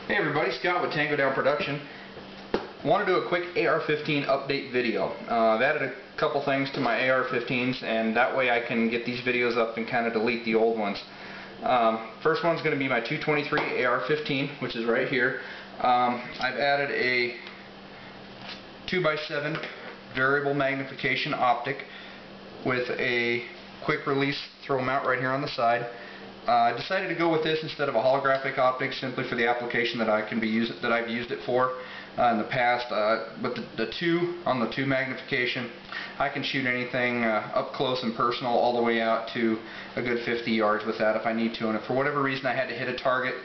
Hey everybody, Scott with Tango Down Production. Want to do a quick AR-15 update video. I've added a couple things to my AR-15s, and that way I can get these videos up and kind of delete the old ones. First one's going to be my 223 AR-15, which is right here. I've added a 2x7 variable magnification optic with a quick release throw mount right here on the side. I decided to go with this instead of a holographic optic simply for the application that I've used it for in the past. But the 2 magnification, I can shoot anything up close and personal all the way out to a good 50 yards with that if I need to. And if for whatever reason I had to hit a target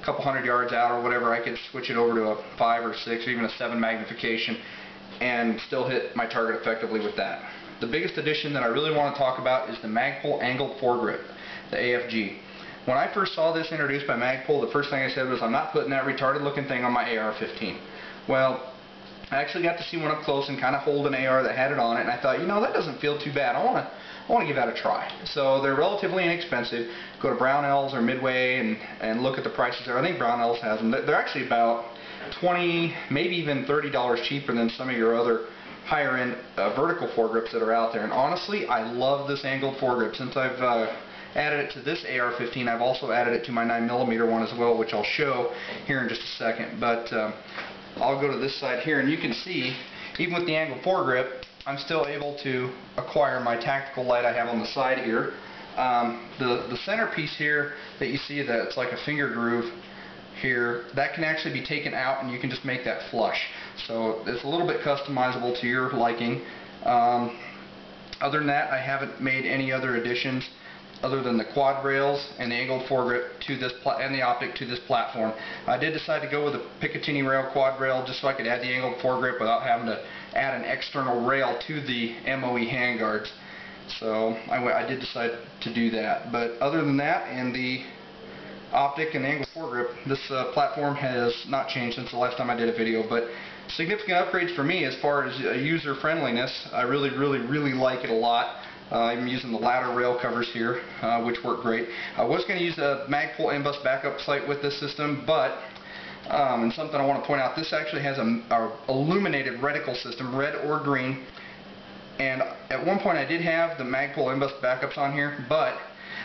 a couple hundred yards out or whatever, I could switch it over to a 5 or 6 or even a 7 magnification and still hit my target effectively with that. The biggest addition that I really want to talk about is the Magpul angled foregrip, the AFG. When I first saw this introduced by Magpul, the first thing I said was, I'm not putting that retarded looking thing on my AR-15. Well, I actually got to see one up close and kind of hold an AR that had it on it, and I thought, you know, that doesn't feel too bad. I want to give that a try. So they're relatively inexpensive. Go to Brownells or Midway and look at the prices there. I think Brownells has them. They're actually about $20, maybe even $30 cheaper than some of your other higher end vertical foregrips that are out there. And honestly, I love this angled foregrip. Since I've added it to this AR-15, I've also added it to my 9mm one as well, which I'll show here in just a second. But I'll go to this side here, and you can see, even with the angled foregrip, I'm still able to acquire my tactical light I have on the side here. The centerpiece here that you see that it's like a finger groove here, that can actually be taken out and you can just make that flush. So it's a little bit customizable to your liking. Other than that, I haven't made any other additions other than the quad rails and the angled foregrip to this and the optic to this platform. I did decide to go with a Picatinny rail quad rail just so I could add the angled foregrip without having to add an external rail to the MOE handguards. So I did decide to do that. But other than that, and the optic and angled foregrip, this platform has not changed since the last time I did a video. But significant upgrades for me as far as user friendliness. I really like it a lot. I'm using the ladder rail covers here, which work great. I was going to use a Magpul M-Bus backup sight with this system, but and something I want to point out, this actually has a illuminated reticle system, red or green. And at one point I did have the Magpul M-Bus backups on here, but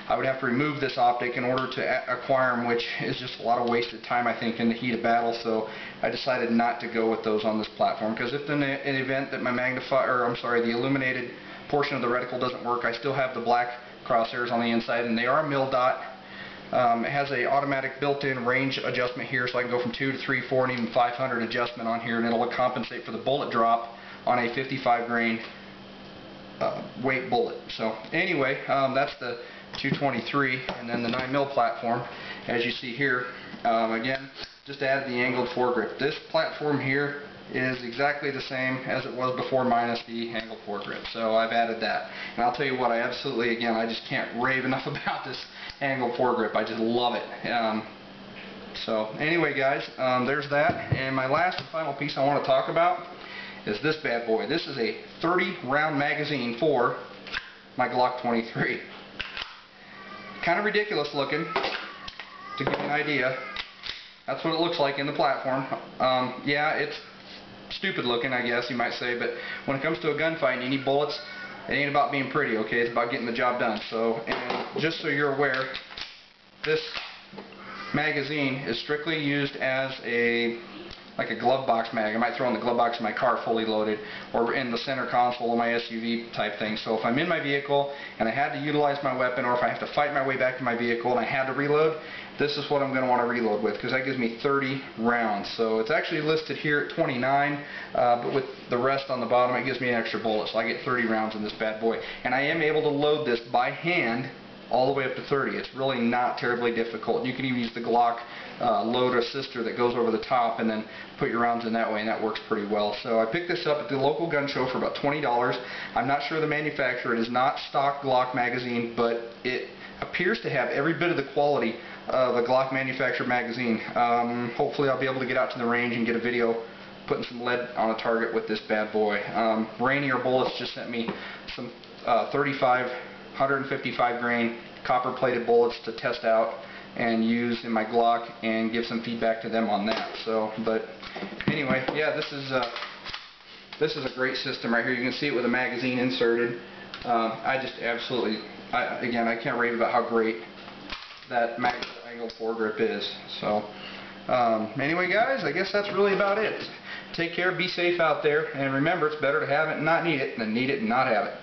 I would have to remove this optic in order to acquire them, which is just a lot of wasted time, I think, in the heat of battle. So I decided not to go with those on this platform, because if in an event that my the illuminated portion of the reticle doesn't work, I still have the black crosshairs on the inside, and they are mil dot. It has a automatic built-in range adjustment here, so I can go from 2 to 3, 4, and even 500 adjustment on here, and it'll compensate for the bullet drop on a 55 grain weight bullet. So anyway, that's the 223, and then the 9mm platform, as you see here. Again, just add the angled foregrip. This platform here is exactly the same as it was before, minus the angled foregrip. So I've added that. And I'll tell you what, I absolutely, again, I just can't rave enough about this angled foregrip. I just love it. So anyway, guys, there's that. And my last and final piece I want to talk about is this bad boy. This is a 30-round magazine for my Glock 23. Kind of ridiculous looking, to give you an idea. That's what it looks like in the platform. Yeah, it's stupid looking, I guess you might say, but when it comes to a gunfight and you need bullets, it ain't about being pretty, okay? It's about getting the job done. So, and just so you're aware, this magazine is strictly used as like a glove box mag. I might throw in the glove box of my car fully loaded, or in the center console of my SUV type thing. So if I'm in my vehicle and I had to utilize my weapon, or if I have to fight my way back to my vehicle and I had to reload, this is what I'm going to want to reload with, because that gives me 30 rounds. So it's actually listed here at 29, but with the rest on the bottom, it gives me an extra bullet. So I get 30 rounds in this bad boy. And I am able to load this by hand all the way up to 30. It's really not terribly difficult. You can even use the Glock load assister that goes over the top and then put your rounds in that way, and that works pretty well. So I picked this up at the local gun show for about $20. I'm not sure the manufacturer. It is not stock Glock magazine, but it appears to have every bit of the quality of a Glock manufactured magazine. Hopefully I'll be able to get out to the range and get a video putting some lead on a target with this bad boy. Rainier Bullets just sent me some 155 grain copper plated bullets to test out and use in my Glock and give some feedback to them on that. So, but anyway, yeah, this is a great system right here. You can see it with a magazine inserted. I just absolutely, again, I can't rave about how great that Magpul angle foregrip is. So, anyway, guys, I guess that's really about it. Take care, be safe out there, and remember, it's better to have it and not need it than need it and not have it.